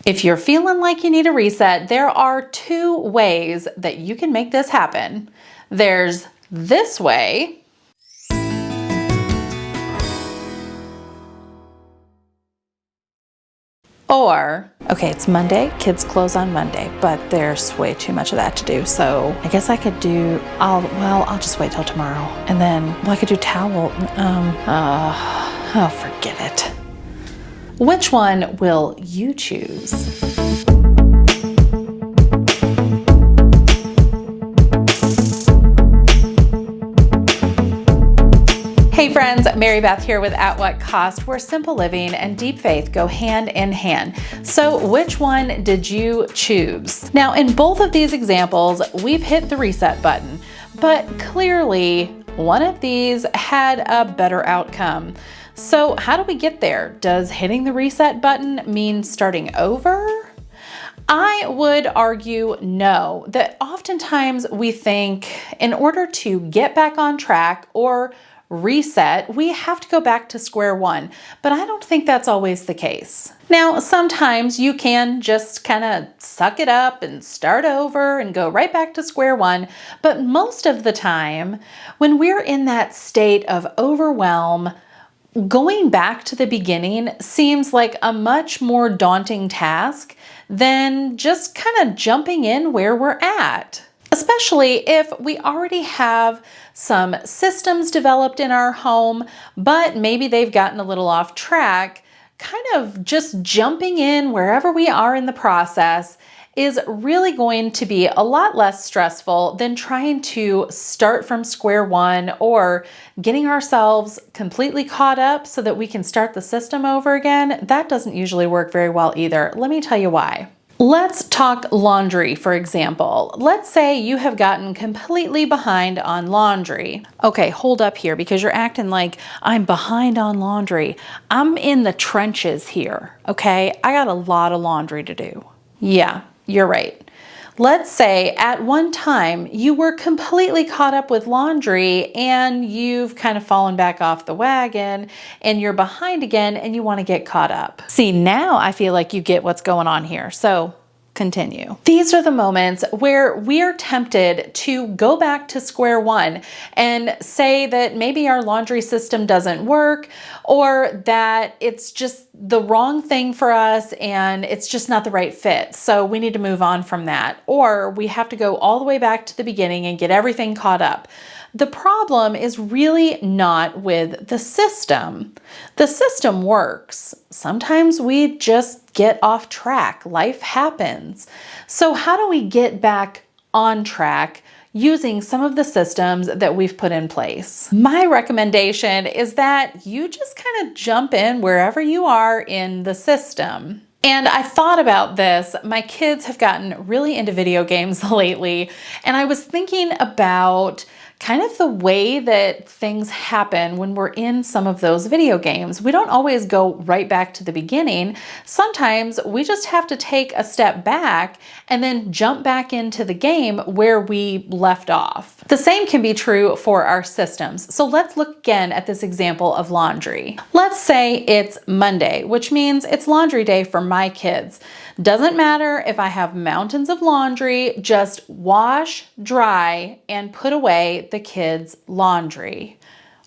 If you're feeling like you need a reset, there are two ways that you can make this happen. There's this way, or, okay, it's Monday, kids close on Monday, but there's way too much of that to do. So I guess I could do, I'll just wait till tomorrow. And then, I could do towel, forget it. Which one will you choose? Hey friends, Mary Beth here with At What Cost, where simple living and deep faith go hand in hand. So which one did you choose? Now, in both of these examples, we've hit the reset button, but clearly one of these had a better outcome. So how do we get there? Does hitting the reset button mean starting over? I would argue no, that oftentimes we think in order to get back on track or reset, we have to go back to square one, but I don't think that's always the case. Now, sometimes you can just kind of suck it up and start over and go right back to square one, but most of the time, when we're in that state of overwhelm, going back to the beginning seems like a much more daunting task than just kind of jumping in where we're at. Especially if we already have some systems developed in our home, but maybe they've gotten a little off track. Kind of just jumping in wherever we are in the process is really going to be a lot less stressful than trying to start from square one or getting ourselves completely caught up so that we can start the system over again. That doesn't usually work very well either. Let me tell you why. Let's talk laundry, for example. Let's say you have gotten completely behind on laundry. Okay, hold up here because you're acting like I'm behind on laundry. I'm in the trenches here, okay? I got a lot of laundry to do. Yeah, you're right. Let's say at one time you were completely caught up with laundry and you've kind of fallen back off the wagon and you're behind again and you want to get caught up. See, now I feel like you get what's going on here. So continue. These are the moments where we are tempted to go back to square one and say that maybe our laundry system doesn't work or that it's just the wrong thing for us and it's just not the right fit. So we need to move on from that. Or we have to go all the way back to the beginning and get everything caught up. The problem is really not with the system. The system works. Sometimes we just get off track. Life happens. So how do we get back on track using some of the systems that we've put in place? My recommendation is that you just kind of jump in wherever you are in the system. And I thought about this. My kids have gotten really into video games lately, and I was thinking about kind of the way that things happen when we're in some of those video games. We don't always go right back to the beginning. Sometimes we just have to take a step back and then jump back into the game where we left off. The same can be true for our systems. So let's look again at this example of laundry. Let's say it's Monday, which means it's laundry day for my kids. Doesn't matter if I have mountains of laundry, just wash, dry, and put away the kids' laundry.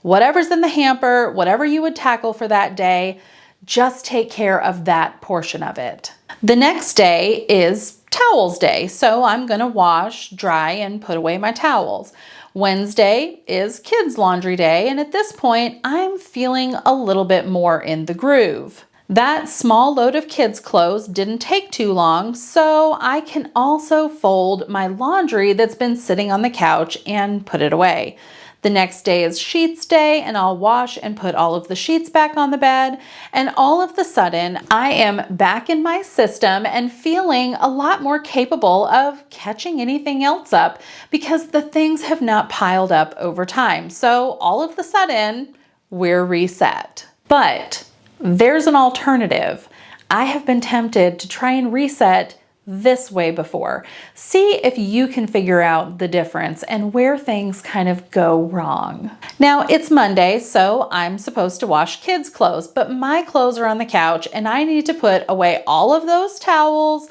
Whatever's in the hamper, whatever you would tackle for that day, just take care of that portion of it. The next day is towels day, so I'm gonna wash, dry, and put away my towels. Wednesday is kids' laundry day, and at this point, I'm feeling a little bit more in the groove. That small load of kids' clothes didn't take too long, so I can also fold my laundry that's been sitting on the couch and put it away. The next day is sheets day, and I'll wash and put all of the sheets back on the bed. And all of a sudden, I am back in my system and feeling a lot more capable of catching anything else up because the things have not piled up over time. So all of a sudden, we're reset. But there's an alternative. I have been tempted to try and reset this way before. See if you can figure out the difference and where things kind of go wrong. Now it's Monday, so I'm supposed to wash kids' clothes, but my clothes are on the couch and I need to put away all of those towels.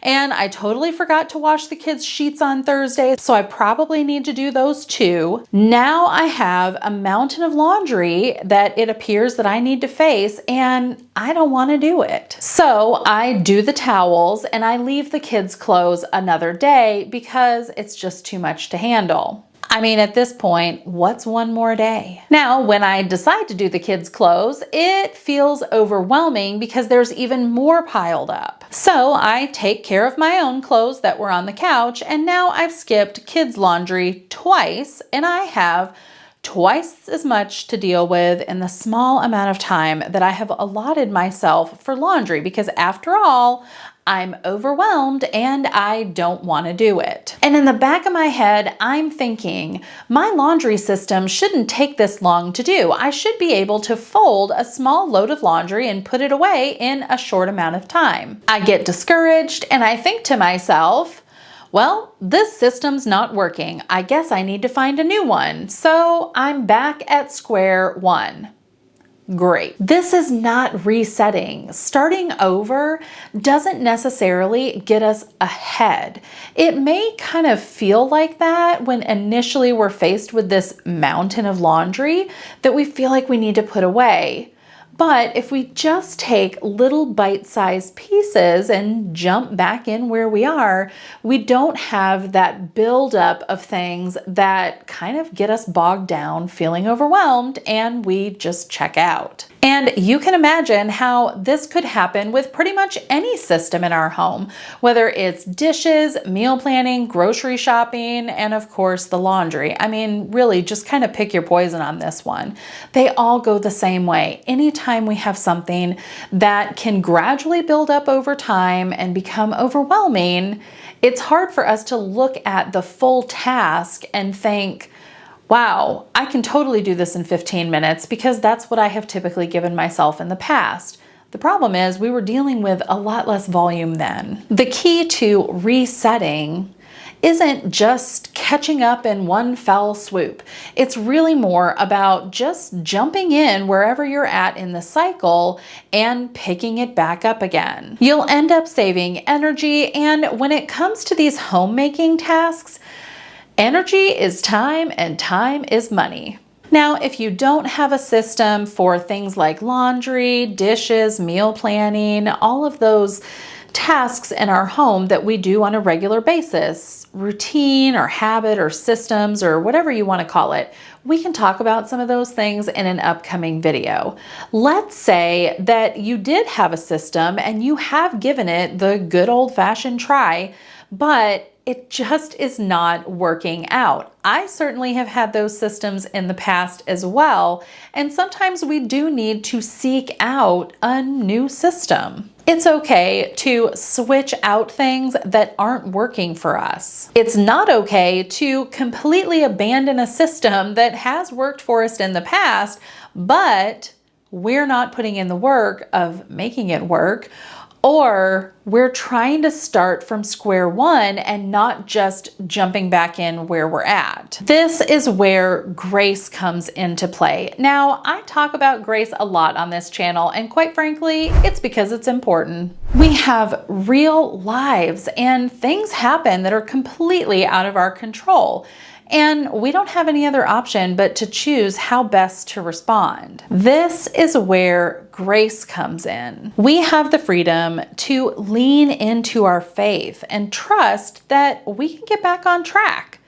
And I totally forgot to wash the kids' sheets on Thursday, so I probably need to do those too. Now I have a mountain of laundry that it appears that I need to face, and I don't want to do it. So I do the towels and I leave the kids' clothes another day because it's just too much to handle. I mean, at this point, what's one more day? Now, when I decide to do the kids' clothes, it feels overwhelming because there's even more piled up. So I take care of my own clothes that were on the couch, and now I've skipped kids' laundry twice, and I have twice as much to deal with in the small amount of time that I have allotted myself for laundry, because after all, I'm overwhelmed and I don't want to do it. And in the back of my head, I'm thinking, my laundry system shouldn't take this long to do. I should be able to fold a small load of laundry and put it away in a short amount of time. I get discouraged and I think to myself, well, this system's not working. I guess I need to find a new one. So I'm back at square one. Great. This is not resetting. Starting over doesn't necessarily get us ahead. It may kind of feel like that when initially we're faced with this mountain of laundry that we feel like we need to put away. But if we just take little bite-sized pieces and jump back in where we are, we don't have that buildup of things that kind of get us bogged down, feeling overwhelmed, and we just check out. And you can imagine how this could happen with pretty much any system in our home, whether it's dishes, meal planning, grocery shopping, and of course the laundry. I mean, really just kind of pick your poison on this one. They all go the same way. Anytime we have something that can gradually build up over time and become overwhelming, it's hard for us to look at the full task and think, wow, I can totally do this in 15 minutes because that's what I have typically given myself in the past. The problem is we were dealing with a lot less volume then. The key to resetting isn't just catching up in one fell swoop. It's really more about just jumping in wherever you're at in the cycle and picking it back up again. You'll end up saving energy, and when it comes to these homemaking tasks, energy is time and time is money. Now, if you don't have a system for things like laundry, dishes, meal planning, all of those tasks in our home that we do on a regular basis, routine or habit or systems or whatever you want to call it, we can talk about some of those things in an upcoming video. Let's say that you did have a system and you have given it the good old-fashioned try, but it just is not working out. I certainly have had those systems in the past as well, and sometimes we do need to seek out a new system. It's okay to switch out things that aren't working for us. It's not okay to completely abandon a system that has worked for us in the past, but we're not putting in the work of making it work, or we're trying to start from square one and not just jumping back in where we're at. This is where grace comes into play. Now, I talk about grace a lot on this channel, and quite frankly, it's because it's important. We have real lives and things happen that are completely out of our control. And we don't have any other option but to choose how best to respond. This is where grace comes in. We have the freedom to lean into our faith and trust that we can get back on track.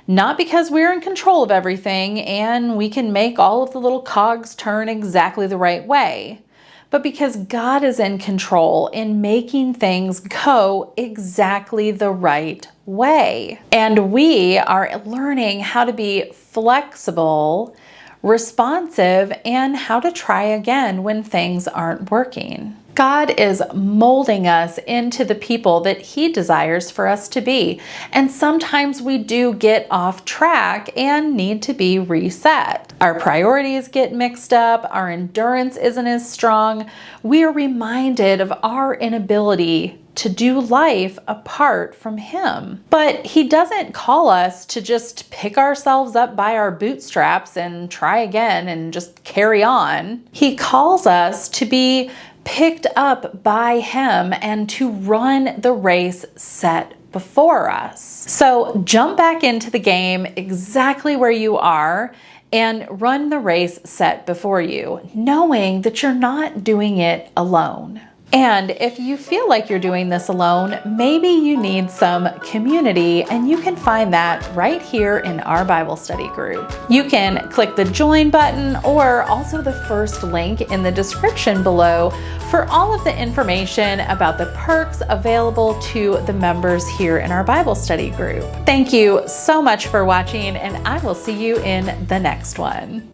Not because we're in control of everything and we can make all of the little cogs turn exactly the right way, but because God is in control in making things go exactly the right way. And we are learning how to be flexible, responsive, and how to try again when things aren't working. God is molding us into the people that He desires for us to be. And sometimes we do get off track and need to be reset. Our priorities get mixed up, our endurance isn't as strong. We are reminded of our inability to do life apart from Him. But He doesn't call us to just pick ourselves up by our bootstraps and try again and just carry on. He calls us to be picked up by Him and to run the race set before us. So jump back into the game exactly where you are and run the race set before you, knowing that you're not doing it alone. And if you feel like you're doing this alone, maybe you need some community, and you can find that right here in our Bible study group. You can click the join button or also the first link in the description below for all of the information about the perks available to the members here in our Bible study group. Thank you so much for watching, and I will see you in the next one.